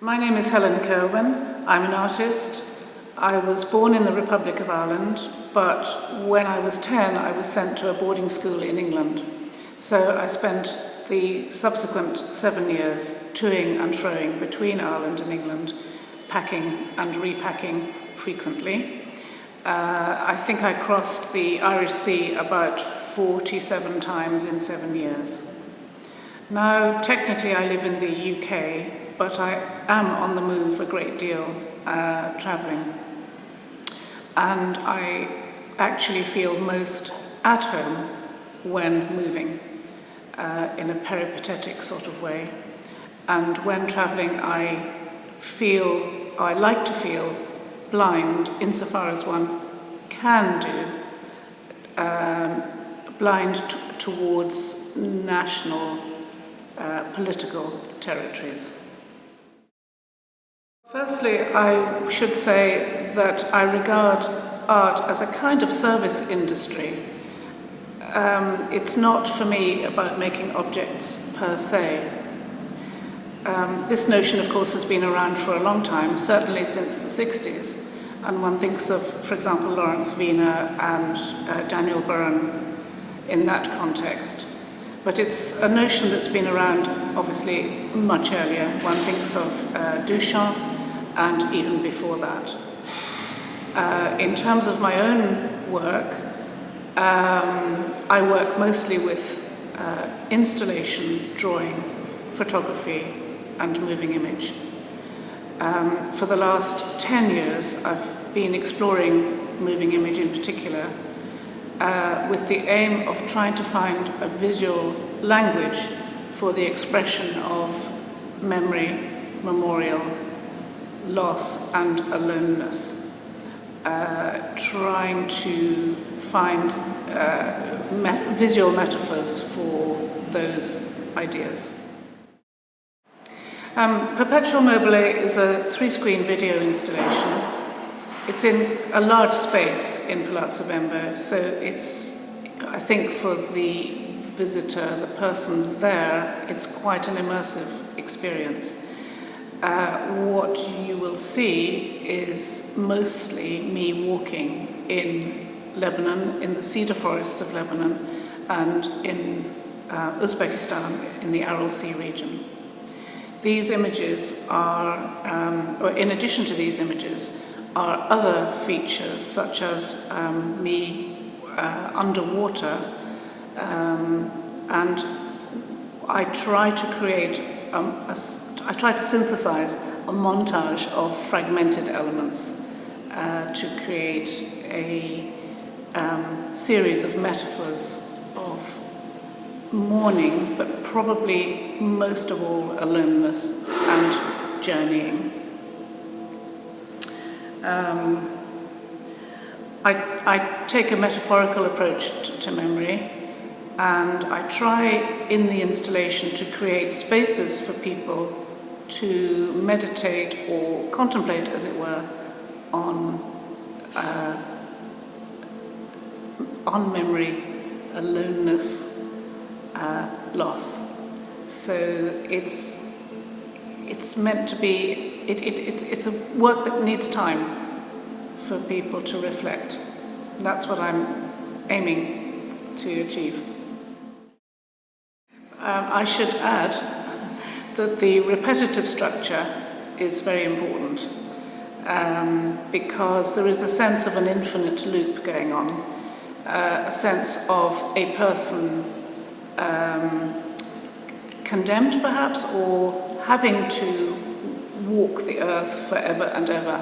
My name is Helen Kirwan. I'm an artist. I was born in the Republic of Ireland, but when I was 10, I was sent to a boarding school in England. So I spent the subsequent 7 years toing and froing between Ireland and England, packing and repacking frequently. I think I crossed the Irish Sea about 47 times in 7 years. Now, technically I live in the UK, but I am on the move a great deal, travelling. And I actually feel most at home when moving, in a peripatetic sort of way. And when travelling, I like to feel blind insofar as one can do, blind towards national political territories. Firstly, I should say that I regard art as a kind of service industry. It's not for me about making objects per se. This notion, of course, has been around for a long time, certainly since the 60s. And one thinks of, for example, Lawrence Wiener and Daniel Byrne in that context. But it's a notion that's been around, obviously, much earlier. One thinks of Duchamp, and even before that. In terms of my own work, I work mostly with installation, drawing, photography, and moving image. For the last 10 years, I've been exploring moving image in particular, with the aim of trying to find a visual language for the expression of memory, memorial, loss and aloneness, trying to find visual metaphors for those ideas. Perpetuum mobile is a 3-screen video installation. It's in a large space in Palazzo Bembo, so it's, I think, for the visitor, the person there, it's quite an immersive experience. What you will see is mostly me walking in Lebanon, in the cedar forests of Lebanon, and in Uzbekistan, in the Aral Sea region. These images are, or in addition to these images, are other features such as me underwater, and I try to create I try to synthesize a montage of fragmented elements to create a series of metaphors of mourning, but probably most of all aloneness and journeying. I take a metaphorical approach to memory, and I try in the installation to create spaces for people to meditate or contemplate, as it were, on memory, aloneness, loss. So it's meant to be, it's a work that needs time for people to reflect. That's what I'm aiming to achieve. I should add that the repetitive structure is very important, because there is a sense of an infinite loop going on, a sense of a person condemned perhaps, or having to walk the earth forever and ever.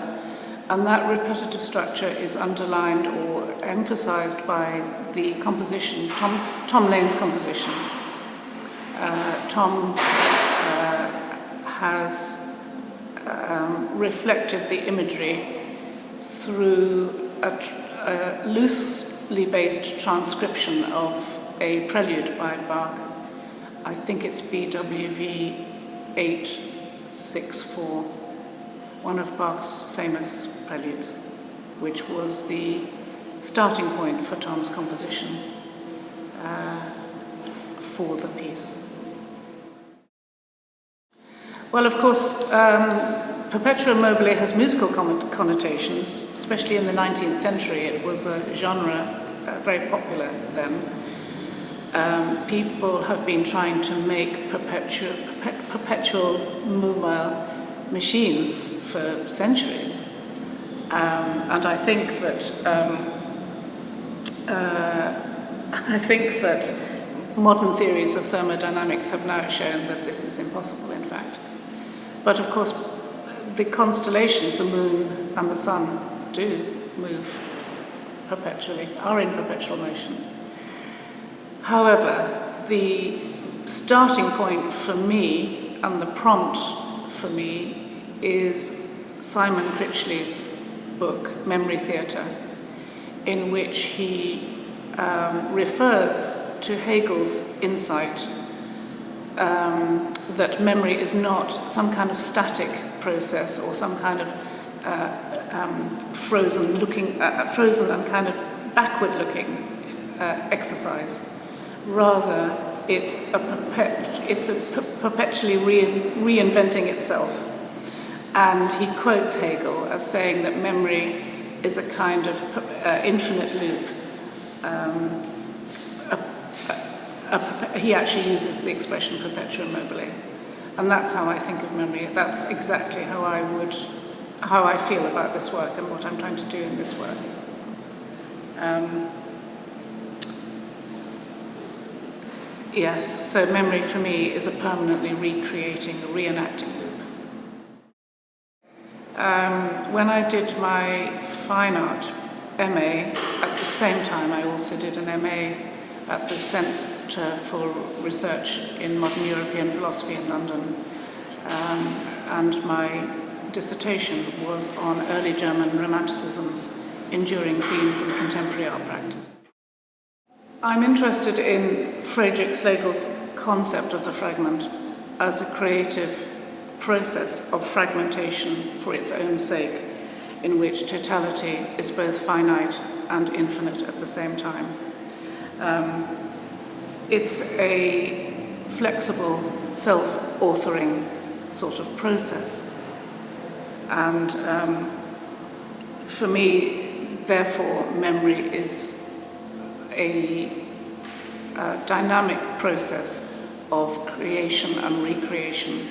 And that repetitive structure is underlined or emphasized by the composition, Tom Lane's composition. Tom has reflected the imagery through a loosely based transcription of a prelude by Bach. I think it's BWV 864, one of Bach's famous preludes, which was the starting point for Tom's composition for the piece. Well, of course, perpetuum mobile has musical connotations, especially in the 19th century. It was a genre very popular then. People have been trying to make perpetual mobile machines for centuries. And I think that modern theories of thermodynamics have now shown that this is impossible, in fact. But of course, the constellations, the moon and the sun, do move perpetually, are in perpetual motion. However, the starting point for me and the prompt for me is Simon Critchley's book, Memory Theatre, in which he refers to Hegel's insight that memory is not some kind of static process or some kind of frozen and kind of backward-looking exercise. Rather, it's perpetually reinventing itself. And he quotes Hegel as saying that memory is a kind of infinite loop. He actually uses the expression perpetuum mobile. And that's how I think of memory. That's exactly how I feel about this work and what I'm trying to do in this work. Yes, so memory for me is a permanently recreating, reenacting loop. When I did my fine art MA, at the same time I also did an MA at the Centre for Research in Modern European Philosophy in London, and my dissertation was on early German Romanticism's enduring themes in contemporary art practice. I'm interested in Friedrich Schlegel's concept of the fragment as a creative process of fragmentation for its own sake, in which totality is both finite and infinite at the same time. It's a flexible, self-authoring sort of process. And for me, therefore, memory is a dynamic process of creation and recreation.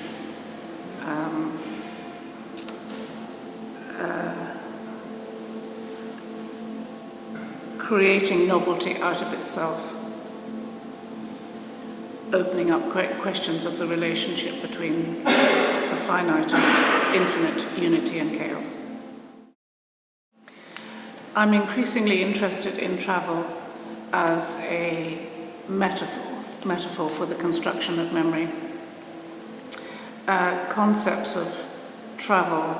Creating novelty out of itself, opening up questions of the relationship between the finite and infinite, unity and chaos. I'm increasingly interested in travel as a metaphor for the construction of memory. Concepts of travel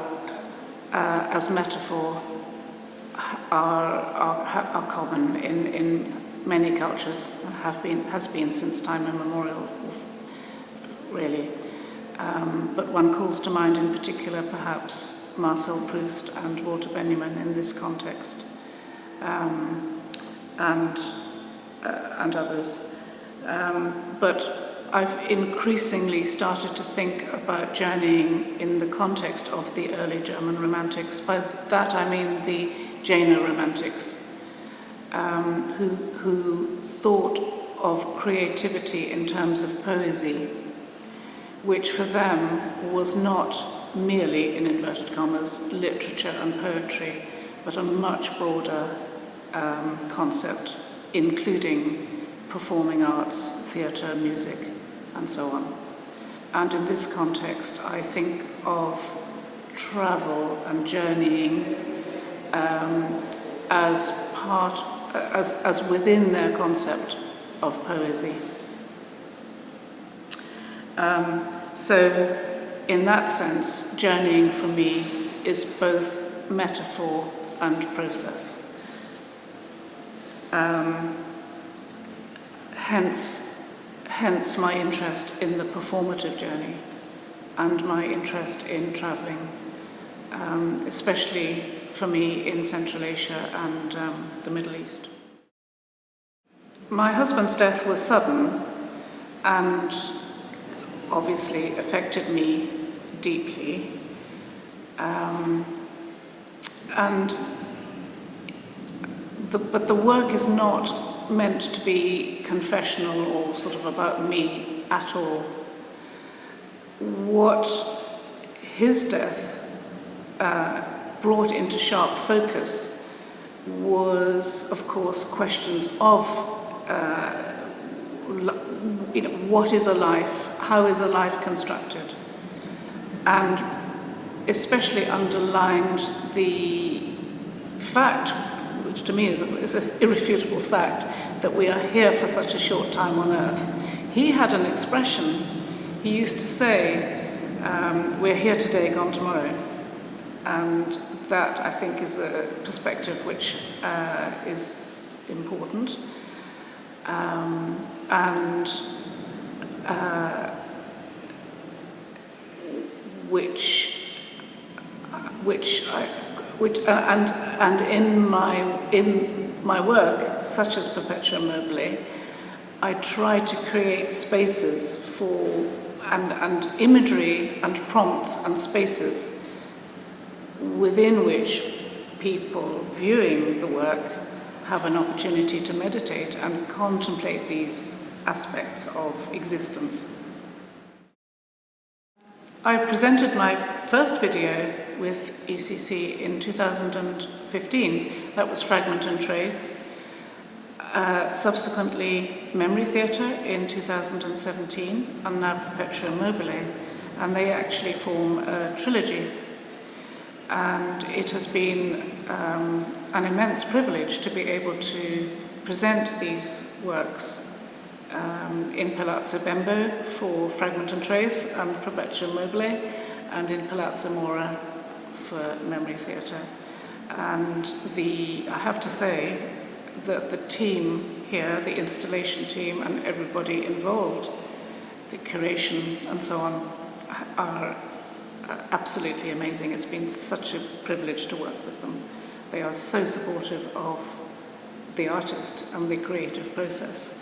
as metaphor are common in many cultures, has been since time immemorial, really. But one calls to mind in particular perhaps Marcel Proust and Walter Benjamin in this context, and others. But I've increasingly started to think about journeying in the context of the early German Romantics. By that I mean the Jena Romantics, who thought of creativity in terms of poesy, which for them was not merely, in inverted commas, literature and poetry, but a much broader concept, including performing arts, theatre, music, and so on. And in this context, I think of travel and journeying as within their concept of poesy. So, in that sense, journeying for me is both metaphor and process. Hence my interest in the performative journey and my interest in travelling, especially for me in Central Asia and the Middle East. My husband's death was sudden and obviously affected me deeply. But the work is not meant to be confessional or sort of about me at all. What his death brought into sharp focus was, of course, questions of, what is a life? How is a life constructed? And especially underlined the fact, which to me is an irrefutable fact, that we are here for such a short time on earth. He had an expression. He used to say, we're here today, gone tomorrow. And that, I think, is a perspective which is important. And in my work, such as Perpetuum Mobile, I try to create spaces for and imagery and prompts and spaces within which people viewing the work have an opportunity to meditate and contemplate these aspects of existence. I presented my first video with ECC in 2015. That was Fragment and Trace. Subsequently, Memory Theatre in 2017, and now Perpetuum Mobile. And they actually form a trilogy. And it has been an immense privilege to be able to present these works in Palazzo Bembo for Fragment and Trace and Perpetuum Mobile, and in Palazzo Mora for Memory Theatre. And I have to say that the team here, the installation team and everybody involved, the curation and so on, are absolutely amazing. It's been such a privilege to work with them. They are so supportive of the artist and the creative process.